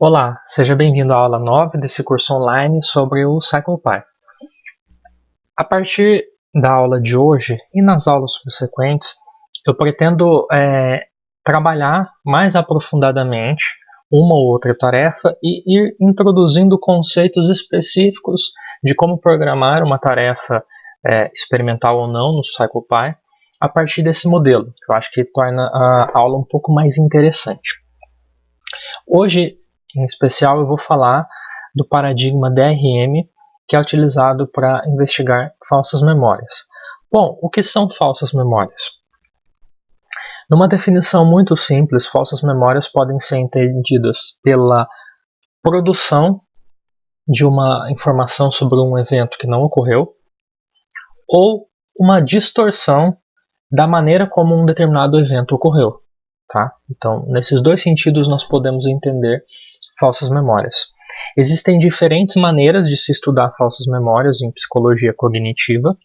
Olá, seja bem-vindo à aula 9 desse curso online sobre o CyclePy. A partir da aula de hoje e nas aulas subsequentes, eu pretendo trabalhar mais aprofundadamente uma ou outra tarefa e ir introduzindo conceitos específicos de como programar uma tarefa experimental ou não no CyclePy a partir desse modelo, que eu acho que torna a aula um pouco mais interessante. Hoje, em especial, eu vou falar do paradigma DRM, que é utilizado para investigar falsas memórias. Bom, o que são falsas memórias? Numa definição muito simples, falsas memórias podem ser entendidas pela produção de uma informação sobre um evento que não ocorreu ou uma distorção da maneira como um determinado evento ocorreu. Tá? Então, nesses dois sentidos, nós podemos entender falsas memórias. Existem diferentes maneiras de se estudar falsas memórias em psicologia cognitiva.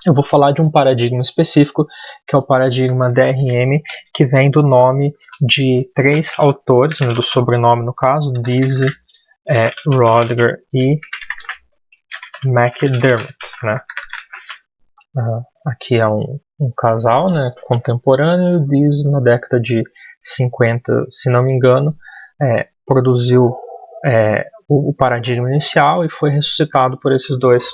Eu vou falar de um paradigma específico, que é o paradigma DRM, que vem do nome de três autores, do sobrenome no caso, Dizzy, Rodger e McDermott. Né? Aqui é um casal, né, contemporâneo. Dizzy, na década de 50, se não me engano, produziu o paradigma inicial e foi ressuscitado por esses dois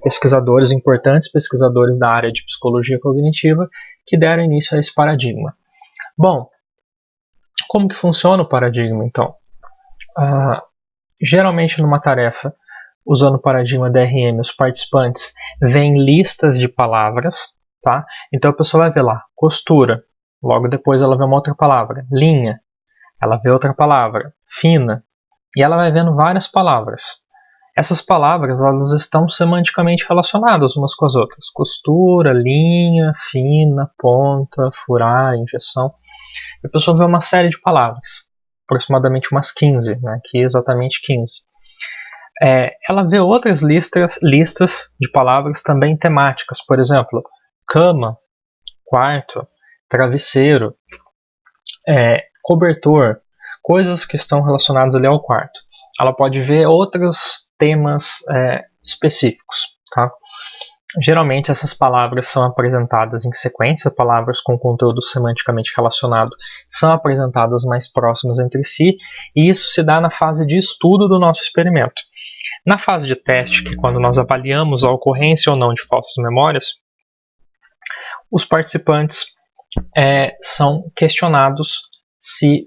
pesquisadores, importantes pesquisadores da área de psicologia cognitiva, que deram início a esse paradigma. Bom, como que funciona o paradigma, então? Geralmente numa tarefa, usando o paradigma DRM, os participantes veem listas de palavras, tá? Então a pessoa vai ver lá, costura, logo depois ela vê uma outra palavra, linha, ela vê outra palavra, fina, e ela vai vendo várias palavras. Essas palavras elas estão semanticamente relacionadas umas com as outras. Costura, linha, fina, ponta, furar, injeção. A pessoa vê uma série de palavras, aproximadamente umas 15, né? Aqui exatamente 15. Ela vê outras listas de palavras também temáticas, por exemplo, cama, quarto, travesseiro, cobertor, coisas que estão relacionadas ali ao quarto. Ela pode ver outros temas específicos. Tá? Geralmente essas palavras são apresentadas em sequência, palavras com conteúdo semanticamente relacionado são apresentadas mais próximas entre si, e isso se dá na fase de estudo do nosso experimento. Na fase de teste, que é quando nós avaliamos a ocorrência ou não de falsas memórias, os participantes são questionados se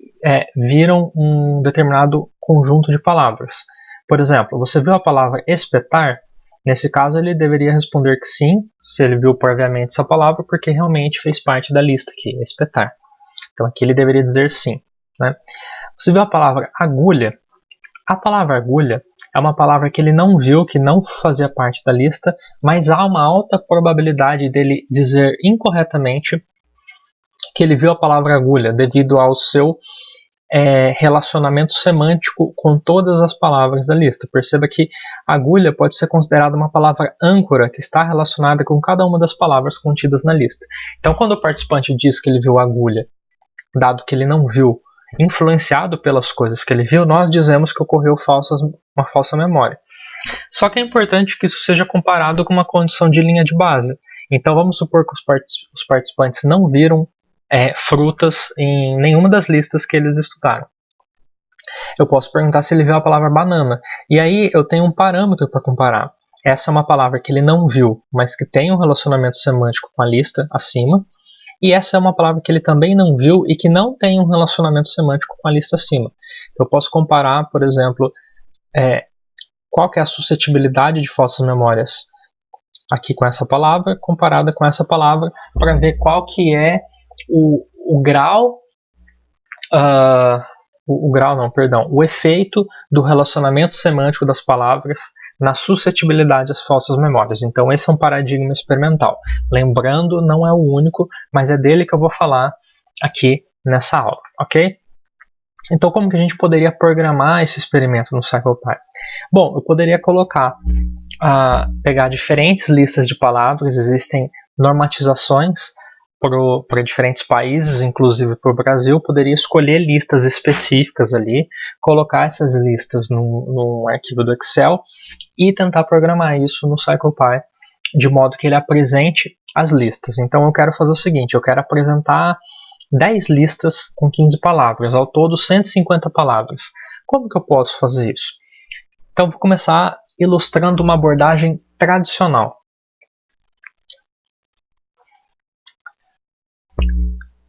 viram um determinado conjunto de palavras. Por exemplo, você viu a palavra espetar? Nesse caso, ele deveria responder que sim, se ele viu previamente essa palavra, porque realmente fez parte da lista aqui, espetar. Então aqui ele deveria dizer sim. Né? Você viu a palavra agulha? A palavra agulha é uma palavra que ele não viu, que não fazia parte da lista, mas há uma alta probabilidade dele dizer incorretamente que ele viu a palavra agulha devido ao seu relacionamento semântico com todas as palavras da lista. Perceba que agulha pode ser considerada uma palavra âncora que está relacionada com cada uma das palavras contidas na lista. Então, quando o participante diz que ele viu agulha, dado que ele não viu, influenciado pelas coisas que ele viu, nós dizemos que ocorreu uma falsa memória. Só que é importante que isso seja comparado com uma condição de linha de base. Então, vamos supor que os participantes não viram frutas em nenhuma das listas que eles estudaram. Eu posso perguntar se ele viu a palavra banana. E aí eu tenho um parâmetro para comparar. Essa é uma palavra que ele não viu, mas que tem um relacionamento semântico com a lista acima. E essa é uma palavra que ele também não viu e que não tem um relacionamento semântico com a lista acima. Eu posso comparar, por exemplo, qual que é a suscetibilidade de falsas memórias aqui com essa palavra, comparada com essa palavra, para ver qual que é o grau, o efeito do relacionamento semântico das palavras na suscetibilidade às falsas memórias. Então esse é um paradigma experimental. Lembrando, não é o único, mas é dele que eu vou falar aqui nessa aula, ok? Então como que a gente poderia programar esse experimento no CyclePy? Bom, eu poderia pegar diferentes listas de palavras, existem normatizações para diferentes países, inclusive para o Brasil, poderia escolher listas específicas ali, colocar essas listas num arquivo do Excel e tentar programar isso no CyclePy de modo que ele apresente as listas. Então eu quero fazer o seguinte, eu quero apresentar 10 listas com 15 palavras, ao todo 150 palavras. Como que eu posso fazer isso? Então eu vou começar ilustrando uma abordagem tradicional.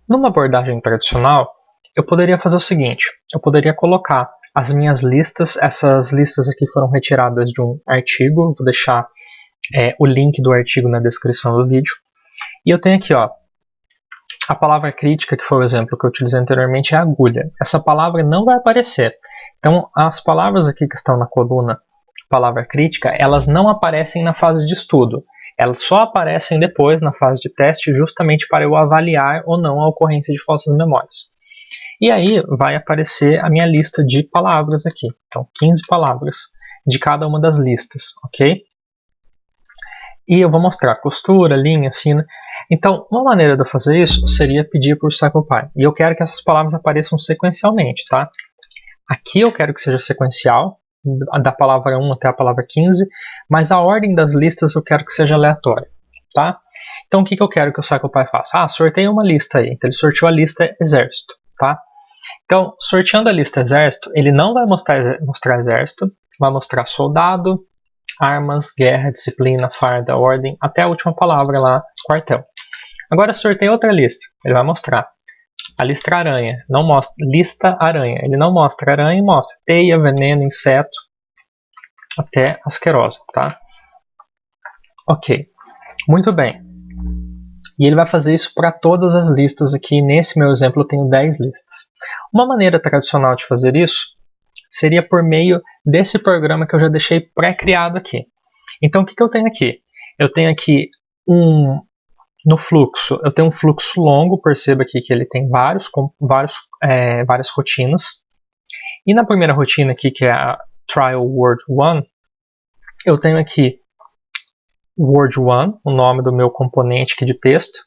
Numa abordagem tradicional, eu poderia fazer o seguinte, eu poderia colocar as minhas listas, essas listas aqui foram retiradas de um artigo, vou deixar o link do artigo na descrição do vídeo, e eu tenho aqui, ó, a palavra crítica, que foi o exemplo que eu utilizei anteriormente, é agulha. Essa palavra não vai aparecer. Então, as palavras aqui que estão na coluna palavra crítica, elas não aparecem na fase de estudo. Elas só aparecem depois, na fase de teste, justamente para eu avaliar ou não a ocorrência de falsas memórias. E aí vai aparecer a minha lista de palavras aqui. Então, 15 palavras de cada uma das listas, ok? E eu vou mostrar costura, linha, fina. Então, uma maneira de eu fazer isso seria pedir para o CyclePy. E eu quero que essas palavras apareçam sequencialmente, tá? Aqui eu quero que seja sequencial, da palavra 1 até a palavra 15, mas a ordem das listas eu quero que seja aleatória, tá? Então, o que eu quero que o CyclePy faça? Sorteia uma lista aí. Então, ele sorteou a lista exército, tá? Então, sorteando a lista exército, ele não vai mostrar exército, vai mostrar soldado, armas, guerra, disciplina, farda, ordem, até a última palavra lá, quartel. Agora sorteia outra lista, ele vai mostrar a lista aranha, não mostra lista aranha, ele não mostra aranha, mostra teia, veneno, inseto, até asquerose, tá? Ok, muito bem. E ele vai fazer isso para todas as listas aqui, nesse meu exemplo eu tenho 10 listas. Uma maneira tradicional de fazer isso seria por meio desse programa que eu já deixei pré-criado aqui. Então o que eu tenho aqui? Eu tenho aqui no fluxo, eu tenho um fluxo longo, perceba aqui que ele tem várias rotinas. E na primeira rotina aqui, que é a Trial Word 1, eu tenho aqui Word 1, o nome do meu componente aqui de texto.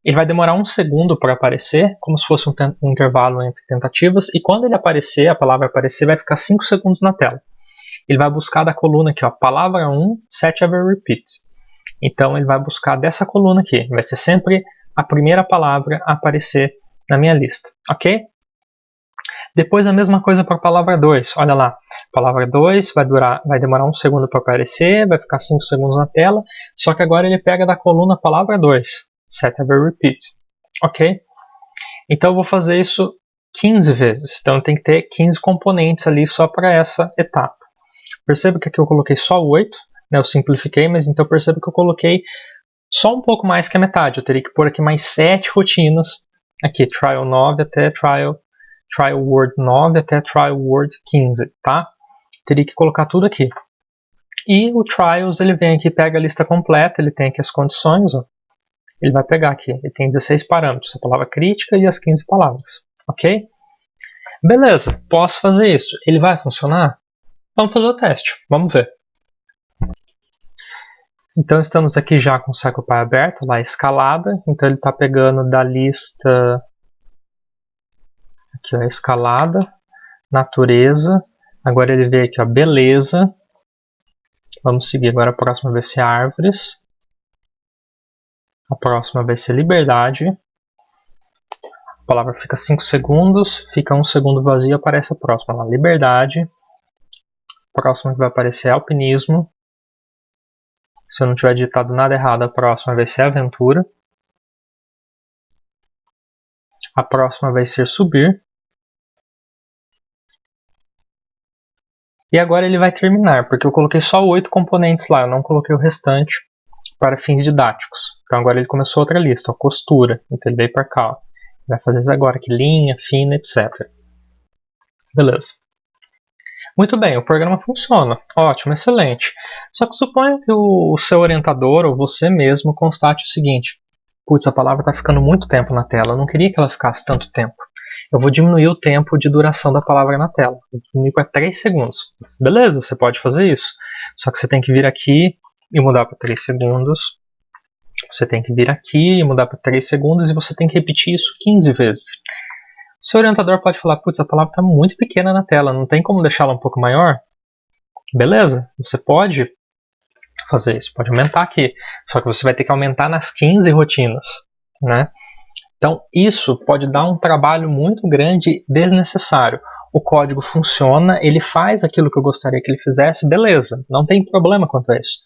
Ele vai demorar 1 segundo para aparecer, como se fosse um intervalo entre tentativas, e quando ele aparecer, a palavra aparecer, vai ficar 5 segundos na tela. Ele vai buscar da coluna aqui, ó, palavra 1, set ever repeat. Então ele vai buscar dessa coluna aqui, vai ser sempre a primeira palavra a aparecer na minha lista, ok? Depois a mesma coisa para a palavra 2, olha lá, palavra 2 vai demorar 1 segundo para aparecer, vai ficar 5 segundos na tela, só que agora ele pega da coluna palavra 2, set ever repeat, ok? Então eu vou fazer isso 15 vezes, então tem que ter 15 componentes ali só para essa etapa. Perceba que aqui eu coloquei só 8, né, eu simplifiquei, mas então perceba que eu coloquei só um pouco mais que a metade, eu teria que pôr aqui mais 7 rotinas, aqui trial 9 até trial word 9 até trial word 15, tá? Teria que colocar tudo aqui. E o trials, ele vem aqui, pega a lista completa, ele tem aqui as condições, ó. Ele vai pegar aqui, ele tem 16 parâmetros, a palavra crítica e as 15 palavras, ok? Beleza, posso fazer isso. Ele vai funcionar? Vamos fazer o teste, vamos ver. Então estamos aqui já com o CyclePy aberto, lá escalada, então ele está pegando da lista, aqui ó, escalada, natureza, agora ele veio aqui ó, beleza, vamos seguir, agora a próxima vai ser árvores, a próxima vai ser liberdade, a palavra fica 5 segundos, fica 1 segundo vazio, aparece a próxima lá, liberdade, a próxima que vai aparecer é alpinismo, se eu não tiver digitado nada errado, a próxima vai ser aventura, a próxima vai ser subir, e agora ele vai terminar, porque eu coloquei só 8 componentes lá, eu não coloquei o restante para fins didáticos. Então agora ele começou outra lista, ó, costura, então ele veio para cá, ó. Vai fazer isso agora aqui, linha, fina, etc. Beleza. Muito bem, o programa funciona, ótimo, excelente. Só que suponha que o seu orientador ou você mesmo constate o seguinte: putz, a palavra está ficando muito tempo na tela, eu não queria que ela ficasse tanto tempo. Eu vou diminuir o tempo de duração da palavra na tela. Vou diminuir para 3 segundos. Beleza, você pode fazer isso. Só que você tem que vir aqui e mudar para 3 segundos. Você tem que vir aqui e mudar para 3 segundos e você tem que repetir isso 15 vezes. O seu orientador pode falar, putz, a palavra está muito pequena na tela, não tem como deixá-la um pouco maior? Beleza, você pode fazer isso, pode aumentar aqui, só que você vai ter que aumentar nas 15 rotinas, né? Então isso pode dar um trabalho muito grande desnecessário. O código funciona, ele faz aquilo que eu gostaria que ele fizesse, beleza, não tem problema quanto a isso.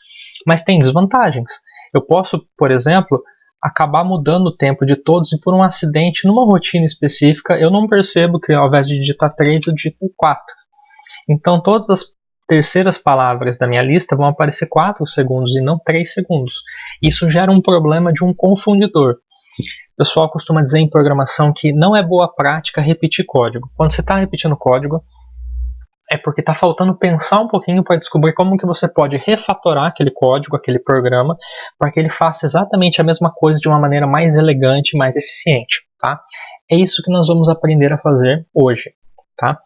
Mas tem desvantagens. Eu posso, por exemplo, acabar mudando o tempo de todos e por um acidente numa rotina específica eu não percebo que ao invés de digitar 3 eu digito 4. Então todas as terceiras palavras da minha lista vão aparecer 4 segundos e não 3 segundos. Isso gera um problema de um confundidor. O pessoal costuma dizer em programação que não é boa prática repetir código. Quando você está repetindo código, é porque está faltando pensar um pouquinho para descobrir como que você pode refatorar aquele código, aquele programa, para que ele faça exatamente a mesma coisa de uma maneira mais elegante, mais eficiente. Tá? É isso que nós vamos aprender a fazer hoje. Tá?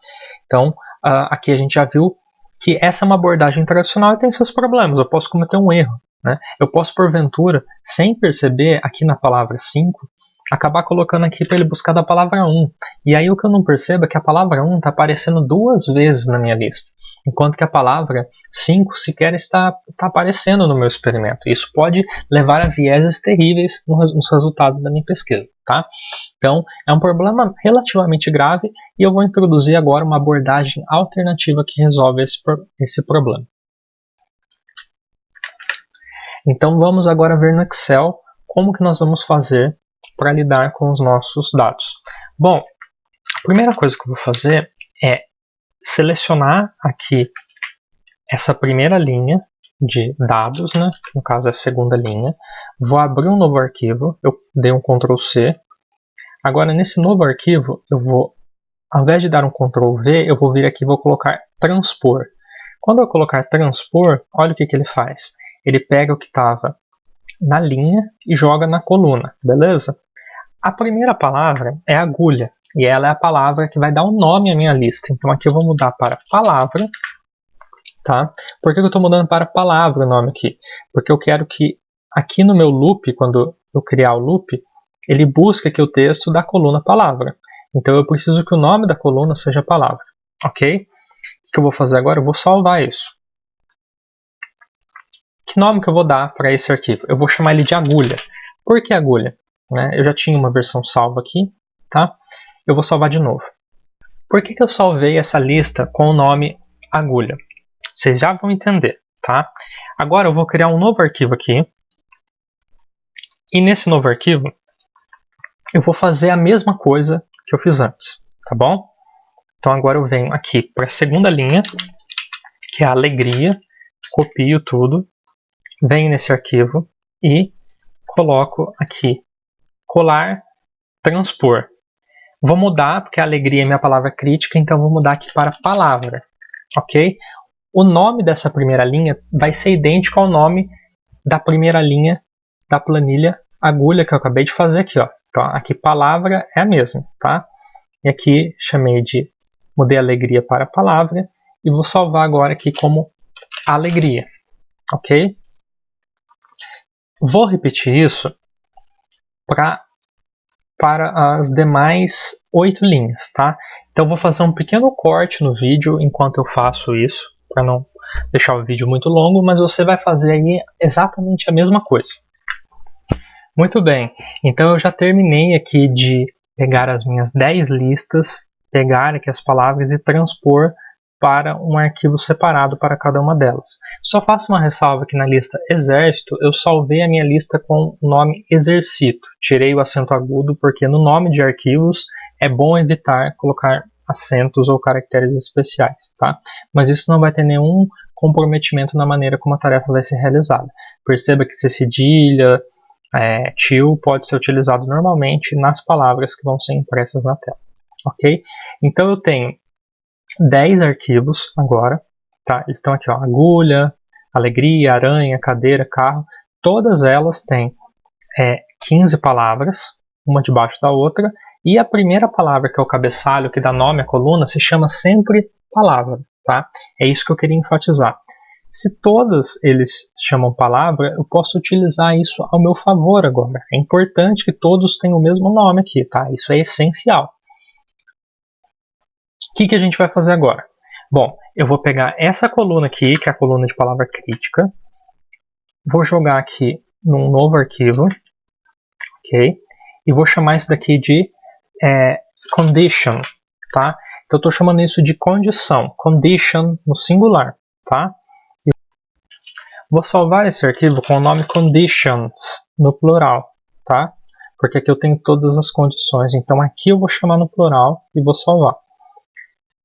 Então, aqui a gente já viu que essa é uma abordagem tradicional e tem seus problemas. Eu posso cometer um erro. Né? Eu posso, porventura, sem perceber, aqui na palavra 5, acabar colocando aqui para ele buscar da palavra 1. E aí o que eu não percebo é que a palavra 1 está aparecendo 2 vezes na minha lista, enquanto que a palavra 5 sequer está aparecendo no meu experimento. Isso pode levar a vieses terríveis nos resultados da minha pesquisa. Tá? Então, é um problema relativamente grave e eu vou introduzir agora uma abordagem alternativa que resolve esse problema. Então, vamos agora ver no Excel como que nós vamos fazer para lidar com os nossos dados. Bom, a primeira coisa que eu vou fazer é selecionar aqui essa primeira linha de dados, né? No caso é a segunda linha. Vou abrir um novo arquivo, eu dei um Ctrl C. Agora nesse novo arquivo, eu vou, ao invés de dar um Ctrl V, eu vou vir aqui e vou colocar transpor. Quando eu colocar transpor, olha o que ele faz. Ele pega o que estava na linha e joga na coluna, beleza? A primeira palavra é agulha, e ela é a palavra que vai dar um nome à minha lista. Então aqui eu vou mudar para palavra, tá? Por que eu estou mudando para palavra o nome aqui? Porque eu quero que aqui no meu loop, quando eu criar o loop, ele busque aqui o texto da coluna palavra. Então eu preciso que o nome da coluna seja palavra, ok? O que eu vou fazer agora? Eu vou salvar isso. Que nome que eu vou dar para esse arquivo? Eu vou chamar ele de agulha. Por que agulha? Eu já tinha uma versão salva aqui, tá? Eu vou salvar de novo. Por que eu salvei essa lista com o nome agulha? Vocês já vão entender, tá? Agora eu vou criar um novo arquivo aqui. E nesse novo arquivo, eu vou fazer a mesma coisa que eu fiz antes, tá bom? Então agora eu venho aqui para a segunda linha, que é a alegria, copio tudo, venho nesse arquivo e coloco aqui colar, transpor. Vou mudar, porque a alegria é minha palavra crítica, então vou mudar aqui para palavra, ok? O nome dessa primeira linha vai ser idêntico ao nome da primeira linha da planilha agulha que eu acabei de fazer aqui, ó. Então aqui palavra é a mesma, tá? E aqui mudei alegria para palavra e vou salvar agora aqui como alegria, ok? Vou repetir isso para as demais 8 linhas, tá? Então vou fazer um pequeno corte no vídeo enquanto eu faço isso, para não deixar o vídeo muito longo, mas você vai fazer aí exatamente a mesma coisa. Muito bem, então eu já terminei aqui de pegar as minhas 10 listas, pegar aqui as palavras e transpor para um arquivo separado para cada uma delas. Só faço uma ressalva que na lista exército eu salvei a minha lista com o nome exercito. Tirei o acento agudo porque no nome de arquivos é bom evitar colocar acentos ou caracteres especiais, tá? Mas isso não vai ter nenhum comprometimento na maneira como a tarefa vai ser realizada. Perceba que se cedilha, til pode ser utilizado normalmente nas palavras que vão ser impressas na tela, ok? Então eu tenho 10 arquivos agora, tá? Eles estão aqui, ó, agulha, alegria, aranha, cadeira, carro. Todas elas têm 15 palavras, uma debaixo da outra, e a primeira palavra, que é o cabeçalho, que dá nome à coluna, se chama sempre palavra, tá? É isso que eu queria enfatizar. Se todos eles chamam palavra, eu posso utilizar isso ao meu favor agora. É importante que todos tenham o mesmo nome aqui, tá? Isso é essencial. O que a gente vai fazer agora? Bom, eu vou pegar essa coluna aqui, que é a coluna de palavra crítica, vou jogar aqui num novo arquivo, ok? E vou chamar isso daqui de condition, tá? Então eu estou chamando isso de condição, condition no singular, tá? Vou salvar esse arquivo com o nome conditions no plural, tá? Porque aqui eu tenho todas as condições. Então aqui eu vou chamar no plural e vou salvar.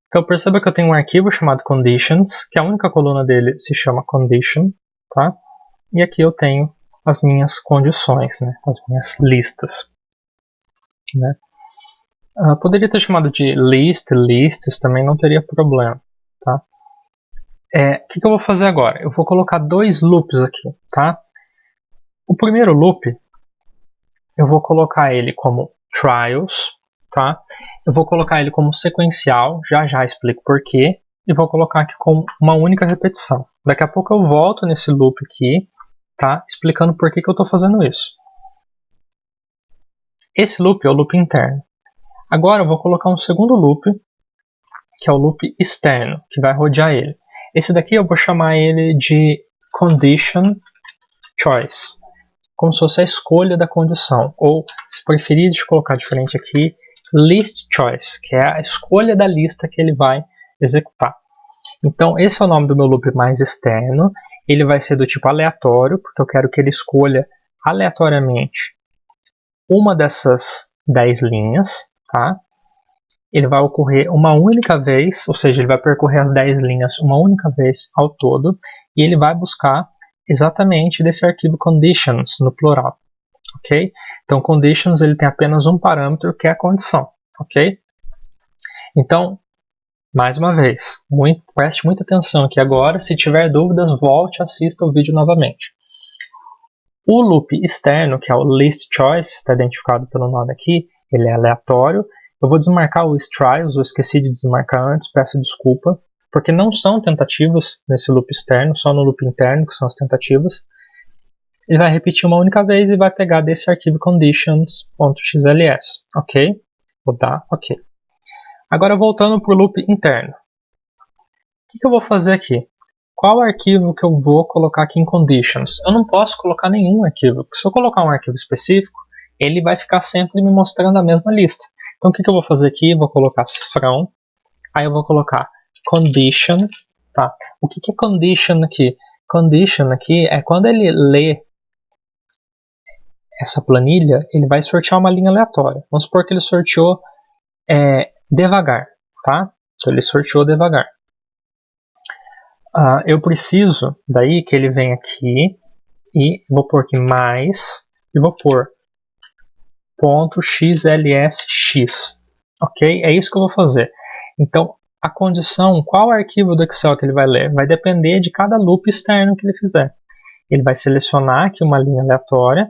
Então perceba que eu tenho um arquivo chamado conditions, que a única coluna dele se chama condition, tá? E aqui eu tenho as minhas condições, né? As minhas listas, né? Poderia ter chamado de lists, também não teria problema, tá? O que eu vou fazer agora? Eu vou colocar dois loops aqui, tá? O primeiro loop, eu vou colocar ele como trials, tá? Eu vou colocar ele como sequencial, já explico porquê, e vou colocar aqui com uma única repetição. Daqui a pouco eu volto nesse loop aqui, tá? Explicando por que eu estou fazendo isso. Esse loop é o loop interno. Agora eu vou colocar um segundo loop, que é o loop externo, que vai rodear ele. Esse daqui eu vou chamar ele de condition choice, como se fosse a escolha da condição, ou, se preferir, deixa eu colocar diferente aqui, list choice, que é a escolha da lista que ele vai executar. Então esse é o nome do meu loop mais externo, ele vai ser do tipo aleatório, porque eu quero que ele escolha aleatoriamente uma dessas 10 linhas, tá? Ele vai ocorrer uma única vez, ou seja, ele vai percorrer as 10 linhas uma única vez ao todo, e ele vai buscar exatamente desse arquivo conditions, no plural, ok? Então, conditions ele tem apenas um parâmetro, que é a condição, ok? Então, mais uma vez, preste muita atenção aqui agora, se tiver dúvidas, volte e assista o vídeo novamente. O loop externo, que é o list choice, está identificado pelo nome aqui, ele é aleatório. Eu vou desmarcar o trials, eu esqueci de desmarcar antes, peço desculpa, porque não são tentativas nesse loop externo, só no loop interno que são as tentativas. Ele vai repetir uma única vez e vai pegar desse arquivo conditions.xls, ok? Vou dar ok. Agora voltando para o loop interno. O que eu vou fazer aqui? Qual arquivo que eu vou colocar aqui em conditions? Eu não posso colocar nenhum arquivo, porque se eu colocar um arquivo específico, ele vai ficar sempre me mostrando a mesma lista. Então o que eu vou fazer aqui? Eu vou colocar cifrão, aí eu vou colocar condition, tá? O que é condition aqui? Condition aqui é quando ele lê essa planilha, ele vai sortear uma linha aleatória. Vamos supor que ele sorteou devagar, tá? Então ele sorteou devagar. Eu preciso daí que ele venha aqui e vou pôr aqui mais e vou pôr .xlsx, ok? É isso que eu vou fazer. Então, a condição, qual arquivo do Excel que ele vai ler, vai depender de cada loop externo que ele fizer. Ele vai selecionar aqui uma linha aleatória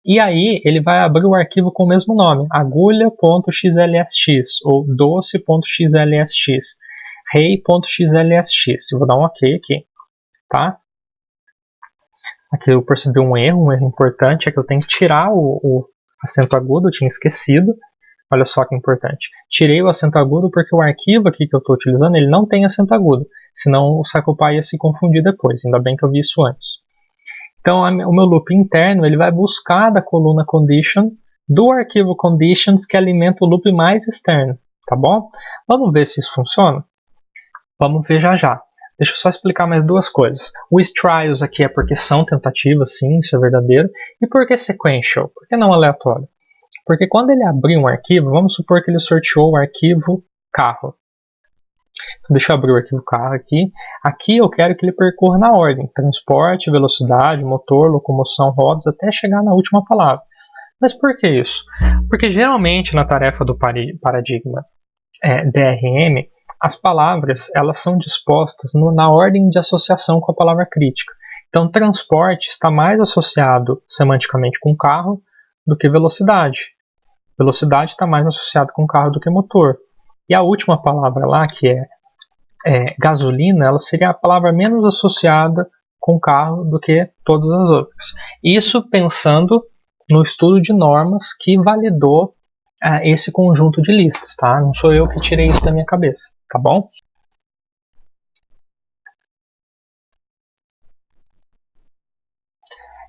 e aí ele vai abrir o arquivo com o mesmo nome, agulha.xlsx ou doce.xlsx, rei.xlsx. Eu vou dar um ok aqui, tá? Aqui eu percebi um erro importante, é que eu tenho que tirar o acento agudo, eu tinha esquecido. Olha só que importante. Tirei o acento agudo porque o arquivo aqui que eu estou utilizando, ele não tem acento agudo. Senão o CirclePy ia se confundir depois. Ainda bem que eu vi isso antes. Então o meu loop interno, ele vai buscar da coluna condition do arquivo conditions que alimenta o loop mais externo. Tá bom? Vamos ver se isso funciona? Vamos ver já. Deixa eu só explicar mais duas coisas. O trials aqui é porque são tentativas, sim, isso é verdadeiro. E por que sequential? Por que não aleatório? Porque quando ele abrir um arquivo, vamos supor que ele sorteou o arquivo carro. Então, deixa eu abrir o arquivo carro aqui. Aqui eu quero que ele percorra na ordem. Transporte, velocidade, motor, locomoção, rodas, até chegar na última palavra. Mas por que isso? Porque geralmente na tarefa do paradigma DRM, as palavras elas são dispostas na ordem de associação com a palavra crítica. Então, transporte está mais associado semanticamente com carro do que velocidade. Velocidade está mais associado com carro do que motor. E a última palavra lá, que é gasolina, ela seria a palavra menos associada com carro do que todas as outras. Isso pensando no estudo de normas que validou esse conjunto de listas, tá? Não sou eu que tirei isso da minha cabeça, tá bom?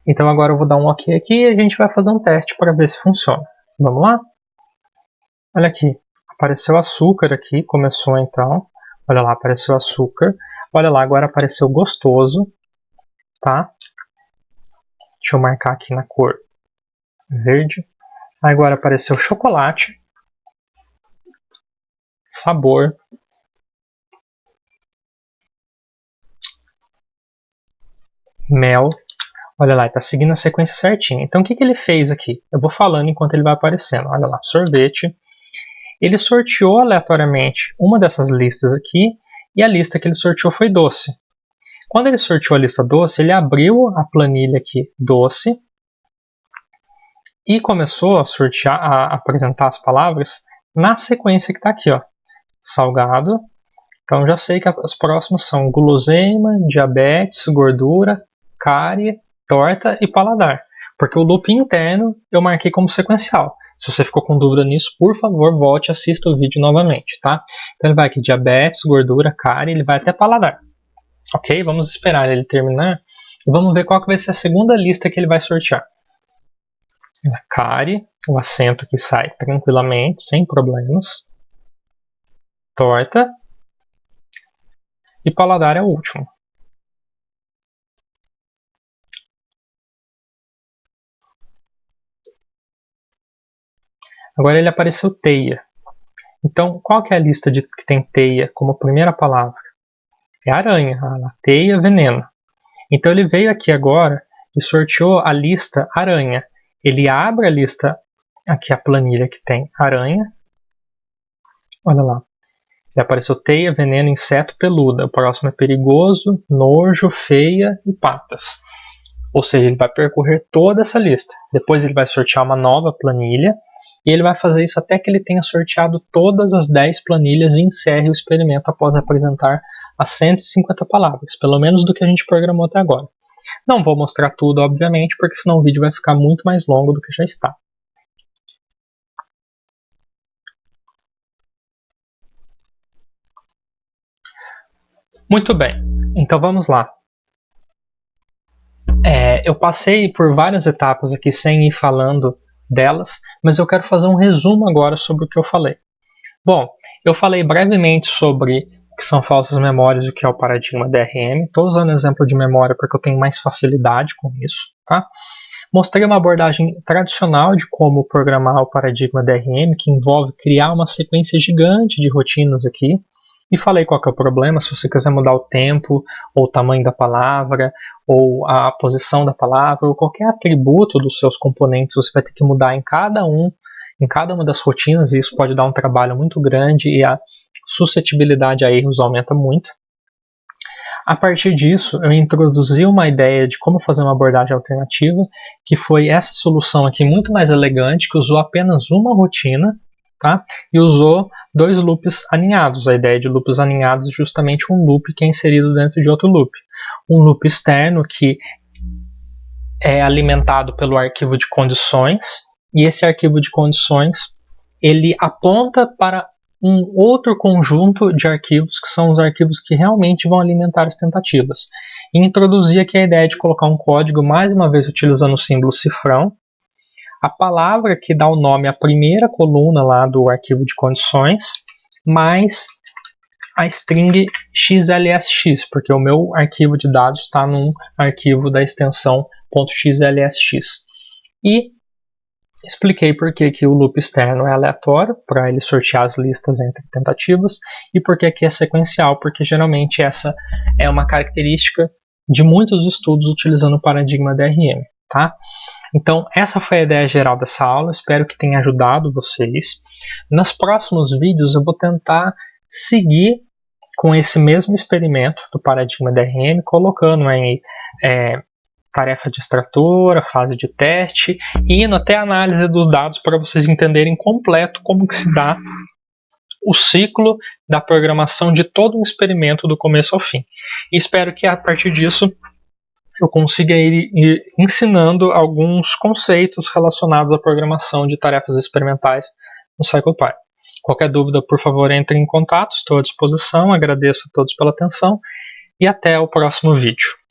Então agora eu vou dar um OK aqui e a gente vai fazer um teste para ver se funciona. Vamos lá? Olha aqui, apareceu açúcar aqui, começou então. Olha lá, apareceu açúcar. Olha lá, agora apareceu gostoso, tá? Deixa eu marcar aqui na cor verde. Agora apareceu chocolate, sabor, mel. Olha lá, está seguindo a sequência certinha. Então o que ele fez aqui? Eu vou falando enquanto ele vai aparecendo. Olha lá, sorvete. Ele sorteou aleatoriamente uma dessas listas aqui e a lista que ele sorteou foi doce. Quando ele sorteou a lista doce, ele abriu a planilha aqui doce e começou a sortear, a apresentar as palavras na sequência que está aqui, ó. Salgado. Então já sei que os próximos são guloseima, diabetes, gordura, cárie, torta e paladar. Porque o loop interno eu marquei como sequencial. Se você ficou com dúvida nisso, por favor, volte e assista o vídeo novamente, tá? Então ele vai aqui diabetes, gordura, cárie, ele vai até paladar. Ok? Vamos esperar ele terminar e vamos ver qual que vai ser a segunda lista que ele vai sortear. Cárie, o acento que sai tranquilamente, sem problemas. Torta. E paladar é o último. Agora ele apareceu teia. Então, qual que é a lista que tem teia como primeira palavra? É aranha. Teia, veneno. Então ele veio aqui agora e sorteou a lista aranha. Ele abre a lista, aqui a planilha que tem aranha. Olha lá. Ele apareceu teia, veneno, inseto, peluda. O próximo é perigoso, nojo, feia e patas. Ou seja, ele vai percorrer toda essa lista. Depois ele vai sortear uma nova planilha. E ele vai fazer isso até que ele tenha sorteado todas as 10 planilhas e encerre o experimento após apresentar as 150 palavras, pelo menos do que a gente programou até agora. Não vou mostrar tudo, obviamente, porque senão o vídeo vai ficar muito mais longo do que já está. Muito bem, então vamos lá. Eu passei por várias etapas aqui sem ir falando delas, mas eu quero fazer um resumo agora sobre o que eu falei. Bom, eu falei brevemente sobre o que são falsas memórias e o que é o paradigma DRM. Estou usando exemplo de memória porque eu tenho mais facilidade com isso, tá? Mostrei uma abordagem tradicional de como programar o paradigma DRM, que envolve criar uma sequência gigante de rotinas aqui. E falei qual que é o problema, se você quiser mudar o tempo, ou o tamanho da palavra, ou a posição da palavra, ou qualquer atributo dos seus componentes, você vai ter que mudar em cada uma das rotinas, e isso pode dar um trabalho muito grande e a suscetibilidade a erros aumenta muito. A partir disso, eu introduzi uma ideia de como fazer uma abordagem alternativa, que foi essa solução aqui muito mais elegante, que usou apenas uma rotina, tá? E usou 2 loops aninhados. A ideia de loops aninhados é justamente um loop que é inserido dentro de outro loop. Um loop externo que é alimentado pelo arquivo de condições, e esse arquivo de condições ele aponta para um outro conjunto de arquivos que são os arquivos que realmente vão alimentar as tentativas. E introduzir aqui a ideia de colocar um código, mais uma vez utilizando o símbolo cifrão, a palavra que dá o nome à primeira coluna lá do arquivo de condições, mais a string xlsx, porque o meu arquivo de dados está num arquivo da extensão .xlsx. E expliquei por que o loop externo é aleatório, para ele sortear as listas entre tentativas, e por que aqui é sequencial, porque geralmente essa é uma característica de muitos estudos utilizando o paradigma DRM. Tá? Então, essa foi a ideia geral dessa aula, espero que tenha ajudado vocês. Nos próximos vídeos eu vou tentar seguir com esse mesmo experimento do paradigma DRM, colocando aí tarefa de extratora, fase de teste, e indo até a análise dos dados para vocês entenderem completo como que se dá o ciclo da programação de todo um experimento do começo ao fim. E espero que a partir disso eu consiga ir ensinando alguns conceitos relacionados à programação de tarefas experimentais no CyclePy. Qualquer dúvida, por favor, entre em contato, estou à disposição, agradeço a todos pela atenção e até o próximo vídeo.